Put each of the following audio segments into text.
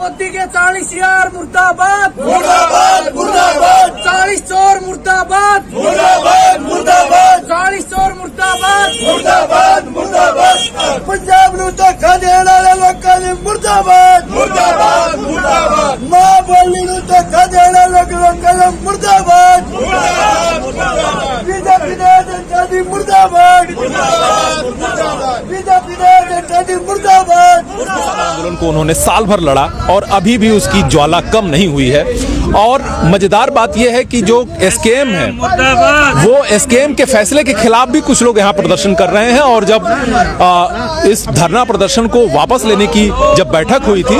मोदी के 40 यार मुर्दाबाद मुर्दाबाद मुर्दाबाद 40 चोर मुर्दाबाद मुर्दाबाद मुर्दाबाद 40 चोर मुर्दाबाद मुर्दाबाद मुर्दाबाद पंजाब ਨੂੰ ਧੋਖਾ ਦੇਣ ਵਾਲੇ ਲੋਕਾਂ ਦੀ ਮੁਰਦਾਬਾਦ ਮੁਰਦਾਬਾਦ ਮੁਰਦਾਬਾਦ ਮਾਂ ਬੋਲੀ ਨੂੰ ਧੋਖਾ ਦੇਣ ਵਾਲੇ ਲੋਕਾਂ ਦੀ ਮੁਰਦਾਬਾਦ ਮੁਰਦਾਬਾਦ ਮੁਰਦਾਬਾਦ ਬੀਜੇਪੀ ਦੇ ਜਨਤਾ ਦੀ ਮੁਰਦਾਬਾਦ ਮੁਰਦਾਬਾਦ ਮੁਰਦਾਬਾਦ ਬੀਜੇਪੀ ਦੇ ਜਨਤਾ ਦੀ ਮੁਰਦਾਬਾਦ। आंदोलन को उन्होंने साल भर लड़ा और अभी भी उसकी ज्वाला कम नहीं हुई है। और मजेदार बात यह है कि जो एसकेएम है वो एसकेएम के फैसले के खिलाफ भी कुछ लोग यहाँ प्रदर्शन कर रहे हैं। और जब इस धरना प्रदर्शन को वापस लेने की जब बैठक हुई थी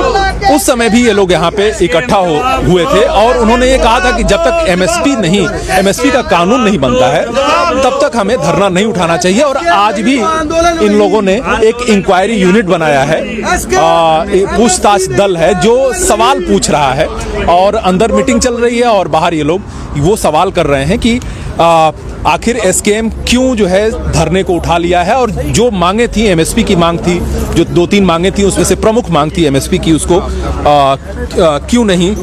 उस समय भी ये लोग यहाँ पे इकट्ठा हुए थे और उन्होंने ये कहा था कि जब तक एमएसपी का कानून नहीं बनता है तब तक हमें धरना नहीं उठाना चाहिए। और आज भी इन लोगों ने एक इंक्वायरी यूनिट बनाया है, पूछताछ दल है जो सवाल पूछ रहा है और अंदर मीटिंग चल रही है और बाहर ये लोग वो सवाल कर रहे हैं कि आखिर एसकेएम क्यों जो है धरने को उठा लिया है और जो मांगे थी एमएसपी की मांग थी, जो 2-3 मांगे थी उसमें से प्रमुख मांग थी एमएसपी की, उसको क्यों नहीं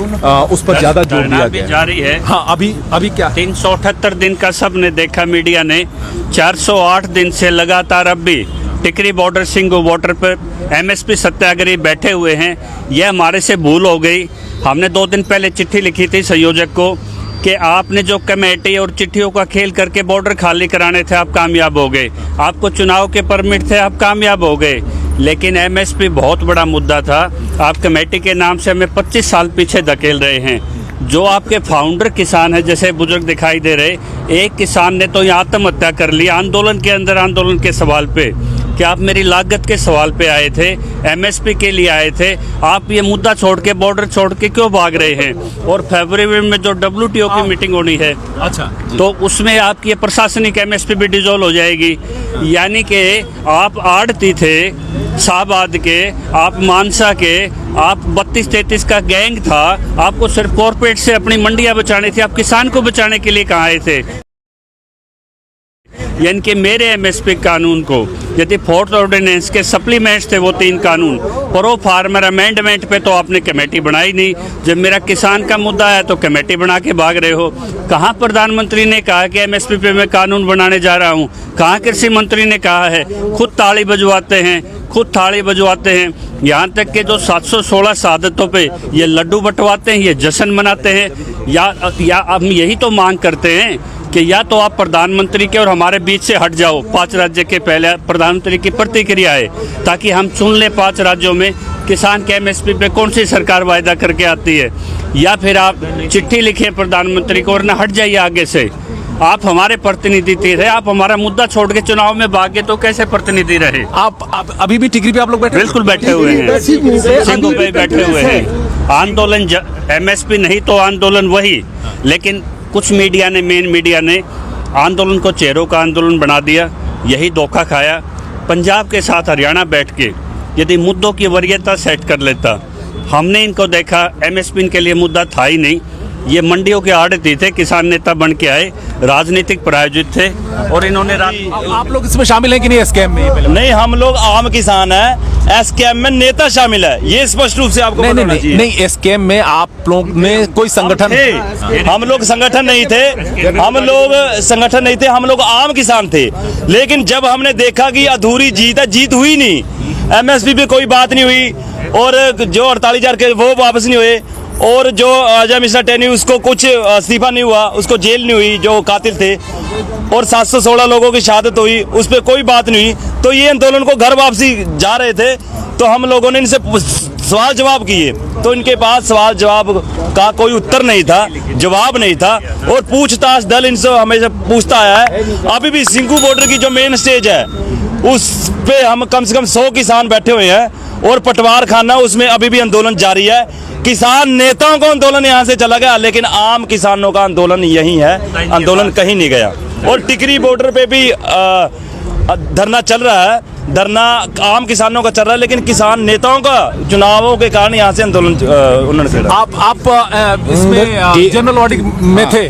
उस पर ज्यादा जोर दिया गया। जारी है। हाँ, अभी क्या 378 दिन का सबने देखा मीडिया ने, 408 दिन से लगातार अब भी टिकरी बॉर्डर सिंगू बॉर्डर पर एमएसपी सत्याग्रही बैठे हुए हैं। यह हमारे से भूल हो गई। हमने 2 दिन पहले चिट्ठी लिखी थी संयोजक को कि आपने जो कमेटी और चिट्ठियों का खेल करके बॉर्डर खाली कराने थे आप कामयाब हो गए, आपको चुनाव के परमिट थे आप कामयाब हो गए, लेकिन एमएसपी बहुत बड़ा मुद्दा था। आप कमेटी के नाम से हमें 25 साल पीछे धकेल रहे हैं। जो आपके फाउंडर किसान है, जैसे बुजुर्ग दिखाई दे रहे, एक किसान ने तो यहाँ आत्महत्या कर ली आंदोलन के अंदर, आंदोलन के सवाल पे कि आप मेरी लागत के सवाल पे आए थे, एमएसपी के लिए आए थे, आप ये मुद्दा छोड़ के बॉर्डर छोड़ के क्यों भाग रहे हैं। और फरवरी में जो WTO की मीटिंग होनी है, अच्छा, तो उसमें आपकी ये प्रशासनिक एमएसपी भी डिजोल्व हो जाएगी। यानी कि आप आड़ती थे शाहबाद के, आप मानसा के, आप 32-33 का गैंग था, आपको सिर्फ कॉर्पोरेट से अपनी मंडियां बचानी थी, आप किसान को बचाने के लिए कहाँ आए थे। यानी कि मेरे एमएसपी कानून को यदि 4th ऑर्डिनेंस के सप्लीमेंट्स थे वो 3 कानून, प्रो फार्मर अमेंडमेंट पे तो आपने कमेटी बनाई नहीं। जब मेरा किसान का मुद्दा है तो कमेटी बना के भाग रहे हो। कहाँ प्रधानमंत्री ने कहा कि एमएसपी पे मैं कानून बनाने जा रहा हूँ, कहाँ कृषि मंत्री ने कहा है। खुद ताली बजवाते हैं, खुद थाली बजवाते हैं। यहाँ तक कि जो 716 शहादतों पे ये लड्डू बंटवाते हैं, ये जश्न मनाते हैं। या हम यही तो मांग करते हैं कि या तो आप प्रधानमंत्री के और हमारे बीच से हट जाओ। 5 राज्य के पहले प्रधानमंत्री की प्रतिक्रिया है ताकि हम सुन लें 5 राज्यों में किसान के एमएसपी पे कौन सी सरकार वायदा करके आती है। या फिर आप चिट्ठी लिखिए प्रधानमंत्री को और न हट जाइए आगे से। आप हमारे प्रतिनिधि थे, आप हमारा मुद्दा छोड़ के चुनाव में भागे तो कैसे प्रतिनिधि रहे। आप अभी भी टिकरी पे आप लोग बैठे? बिल्कुल बैठे हुए हैं, सिंगू पे बैठे हुए हैं। आंदोलन एमएसपी नहीं तो आंदोलन वही। लेकिन कुछ मीडिया ने, मेन मीडिया ने आंदोलन को चेहरों का आंदोलन बना दिया। यही धोखा खाया। पंजाब के साथ हरियाणा बैठ के यदि मुद्दों की वरीयता सेट कर लेता। हमने इनको देखा, एमएसपी के लिए मुद्दा था ही नहीं। ये मंडियों के आड़ती थे, किसान नेता बन के आए, राजनीतिक प्रायोजित थे और इन्होंने आप लोग इसमें शामिल हैं कि नहीं एसकेएम में? नहीं, हम लोग आम किसान हैं। एसकेएम में नेता शामिल है, ये स्पष्ट रूप से आपको बताना चाहिए। नहीं, एसकेएम में आप लोग में कोई संगठन थे? हम लोग संगठन नहीं थे, हम लोग आम किसान थे। लेकिन जब हमने देखा कि अधूरी जीत है, जीत हुई नहीं, एमएसपी पे कोई बात नहीं हुई और जो 48,000 के वो वापस नहीं हुए और जो अजय मिश्रा टेनी उसको कुछ इस्तीफा नहीं हुआ, उसको जेल नहीं हुई जो कातिल थे, और 716 लोगों की शहादत हुई, उस पर कोई बात नहीं हुई। तो ये आंदोलन को घर वापसी जा रहे थे तो हम लोगों ने इनसे सवाल जवाब किए तो इनके पास सवाल जवाब का कोई उत्तर नहीं था, जवाब नहीं था। और पूछताछ दल इनसे हमेशा पूछता आया है। अभी भी सिंगू बॉर्डर की जो मेन स्टेज है उस पे हम कम से कम 100 किसान बैठे हुए हैं और पटवार खाना उसमें अभी भी आंदोलन जारी है। किसान नेताओं का आंदोलन यहाँ से चला गया लेकिन आम किसानों का आंदोलन यही है, आंदोलन कहीं नहीं गया। और टिकरी बॉर्डर पे भी धरना चल रहा है, धरना आम किसानों का चल रहा है लेकिन किसान नेताओं का चुनावों के कारण यहाँ से आंदोलन उन्होंने छेड़ा। आप इसमें जनरल बॉडी में थे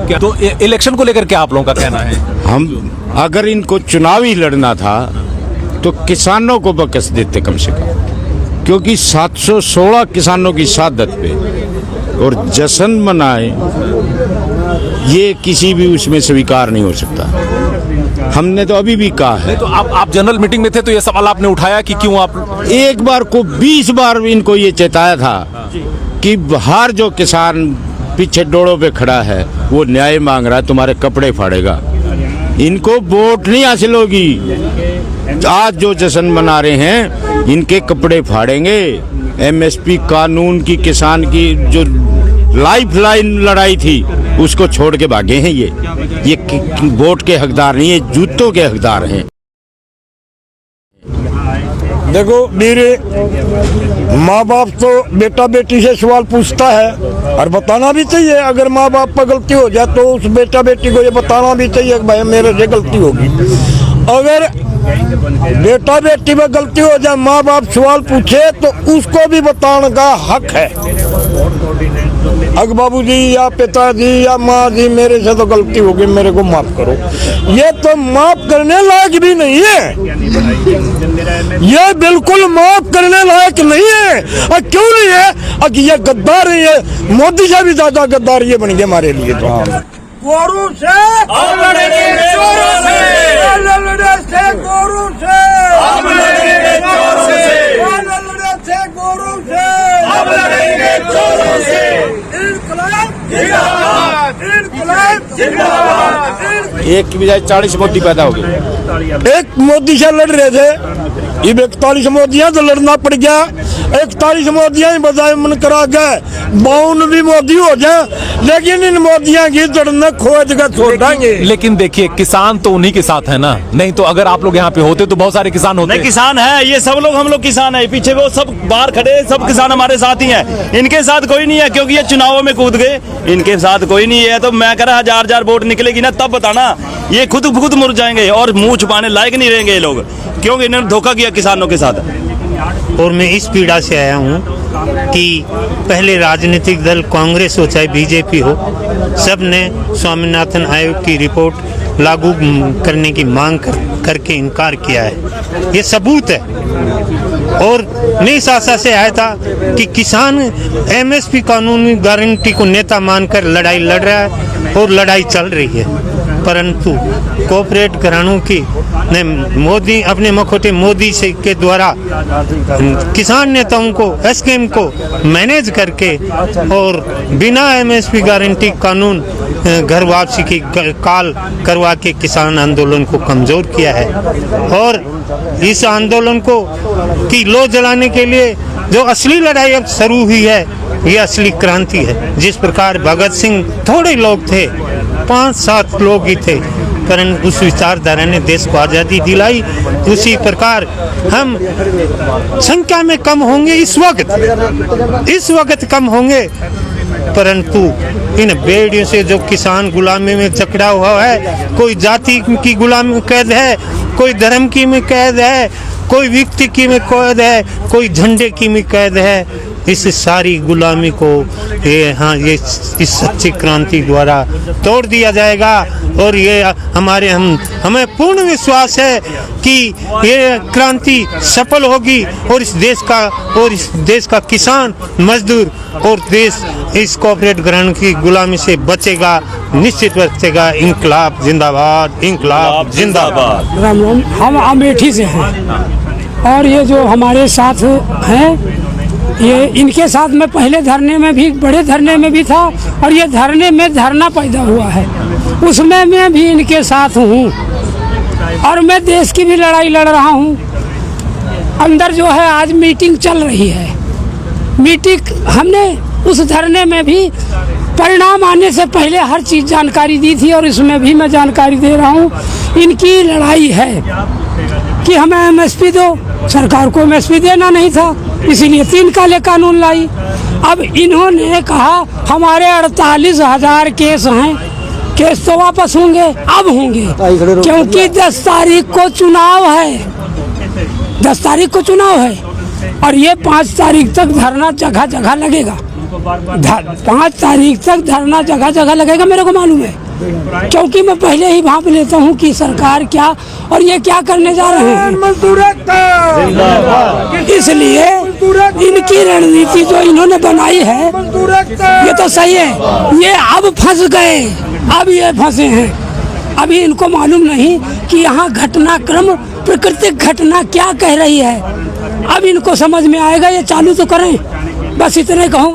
क्या? तो इलेक्शन को लेकर क्या आप लोगों का कहना है? हम अगर इनको चुनाव ही लड़ना था तो किसानों को बकस देते कम से कम। क्योंकि 716 किसानों की शहादत पे और जश्न मनाए, ये किसी भी उसमें स्वीकार नहीं हो सकता। हमने तो अभी भी कहा है। तो आप जनरल मीटिंग में थे तो ये सवाल आपने उठाया कि क्यों आप एक बार को 20 बार इनको ये चेताया था कि हर जो किसान पीछे डोड़ों पे खड़ा है वो न्याय मांग रहा है, तुम्हारे कपड़े फाड़ेगा। इनको वोट नहीं हासिल होगी। आज जो जश्न मना रहे हैं इनके कपड़े फाड़ेंगे। एमएसपी कानून की किसान की जो लाइफ लाइन लड़ाई थी उसको छोड़ के भागे हैं। ये वोट के हकदार नहीं है, जूतों के हकदार हैं। देखो मेरे माँ बाप तो बेटा बेटी से सवाल पूछता है और बताना भी चाहिए। अगर माँ बाप पर गलती हो जाए तो उस बेटा बेटी को ये बताना भी चाहिए कि भाई मेरे से गलती होगी। अगर बेटा बेटी में गलती हो जाए, माँ बाप सवाल पूछे तो उसको भी बताने का हक है। अगर बाबूजी या पिताजी या माँ जी मेरे से तो गलती होगी, मेरे को माफ करो, ये तो माफ करने लायक भी नहीं है। ये बिल्कुल माफ करने लायक नहीं है। और क्यों नहीं है? अगर ये गद्दार है, मोदी से भी ज्यादा गद्दार ये बन गए हमारे लिए। तो गोरू से हम लड़ेंगे, चोरों से लड़ने से, गोरू से हम लड़ेंगे, चोरों से लड़ने से, गोरू से हम लड़ेंगे, चोरों से। इनकलाब जिंदाबाद, इनकलाब जिंदाबाद। एक की बजाय 40 मोदी पैदा हो गए। एक मोदी से लड़ रहे थे, ये 41 मोदियां तो लड़ना पड़ गया। 41 मोदियां ही बजाय मन करा गए 52 भी मोदी हो जाए, लेकिन इन मोदियां की जड़ने खोज कर छोड़ देंगे। लेकिन देखिए किसान तो उन्हीं के साथ है ना, नहीं तो अगर आप लोग यहाँ पे होते तो बहुत सारे किसान होते। नहीं, किसान है ये सब लोग, हम लोग किसान है। पीछे वो सब बाहर खड़े सब किसान हमारे साथ ही हैं। इनके साथ कोई नहीं है क्योंकि ये चुनावों में कूद गए। इनके साथ कोई नहीं है तो मैं कह रहा 1000 वोट निकलेगी ना तब बताना, ये खुद मुड़ जाएंगे और मुंह छुपाने लायक नहीं रहेंगे ये लोग, क्योंकि इन्होंने धोखा किया किसानों के साथ। और मैं इस पीड़ा से आया हूँ कि पहले राजनीतिक दल कांग्रेस हो चाहे बीजेपी हो, सब ने स्वामीनाथन आयोग की रिपोर्ट लागू करने की मांग करके इनकार किया है। ये सबूत है। और मैं इस आशा से आया था कि किसान एमएसपी कानूनी गारंटी को नेता मानकर लड़ाई लड़ रहा है और लड़ाई चल रही है, परंतु कॉर्पोरेट घरानों की ने मोदी अपने मखोटे मोदी से के द्वारा किसान नेताओं को स्कीम को मैनेज करके और बिना एमएसपी गारंटी कानून घर वापसी की काल करवा के किसान आंदोलन को कमजोर किया है। और इस आंदोलन को की लो जलाने के लिए जो असली लड़ाई अब शुरू हुई है, ये असली क्रांति है। जिस प्रकार भगत सिंह थोड़े लोग थे, 5-7 लोग ही थे, परंतु उस विचारधारा ने देश को आज़ादी दिलाई। उसी प्रकार हम संख्या में कम होंगे इस वक्त कम होंगे, परंतु इन बेड़ियों से जो किसान गुलामी में जकड़ा हुआ है, कोई जाति की गुलामी कैद है, कोई धर्म की में कैद है, कोई व्यक्ति की में कैद है, कोई झंडे की में कैद है। इस सारी गुलामी को ये इस सच्ची क्रांति द्वारा तोड़ दिया जाएगा। और ये हमें पूर्ण विश्वास है कि ये क्रांति सफल होगी और इस देश का किसान मजदूर और देश इस कॉर्पोरेट घरानों की गुलामी से बचेगा, निश्चित बचेगा। इंकलाब जिंदाबाद, इंकलाब जिंदाबाद। राम राम। हम अमेठी से हैं और ये जो हमारे साथ हैं, ये इनके साथ मैं पहले धरने में भी, बड़े धरने में भी था, और ये धरने में धरना पैदा हुआ है उसमें मैं भी इनके साथ हूँ। और मैं देश की भी लड़ाई लड़ रहा हूँ। अंदर जो है आज मीटिंग चल रही है, मीटिंग हमने उस धरने में भी परिणाम आने से पहले हर चीज़ जानकारी दी थी और इसमें भी मैं जानकारी दे रहा हूँ। इनकी लड़ाई है कि हमें एमएसपी दो, सरकार को एमएसपी देना नहीं था, इसीलिए 3 काले कानून लाई। अब इन्होंने कहा हमारे 48,000 केस हैं, केस तो वापस होंगे, अब होंगे क्योंकि 10 तारीख को चुनाव है, 10 तारीख को चुनाव है और ये 5 तारीख तक धरना जगह जगह लगेगा। 5 तारीख तक धरना जगह जगह लगेगा, मेरे को मालूम है, क्योंकि मैं पहले ही भांप लेता हूँ कि सरकार क्या और ये क्या करने जा रहे हैं। इसलिए इनकी रणनीति जो इन्होंने बनाई है ये तो सही है। ये अब फंस गए, अब ये फंसे हैं। अभी इनको मालूम नहीं कि यहाँ घटनाक्रम प्राकृतिक घटना क्या कह रही है। अब इनको समझ में आएगा, ये चालू तो करें, बस इतने कहूँ।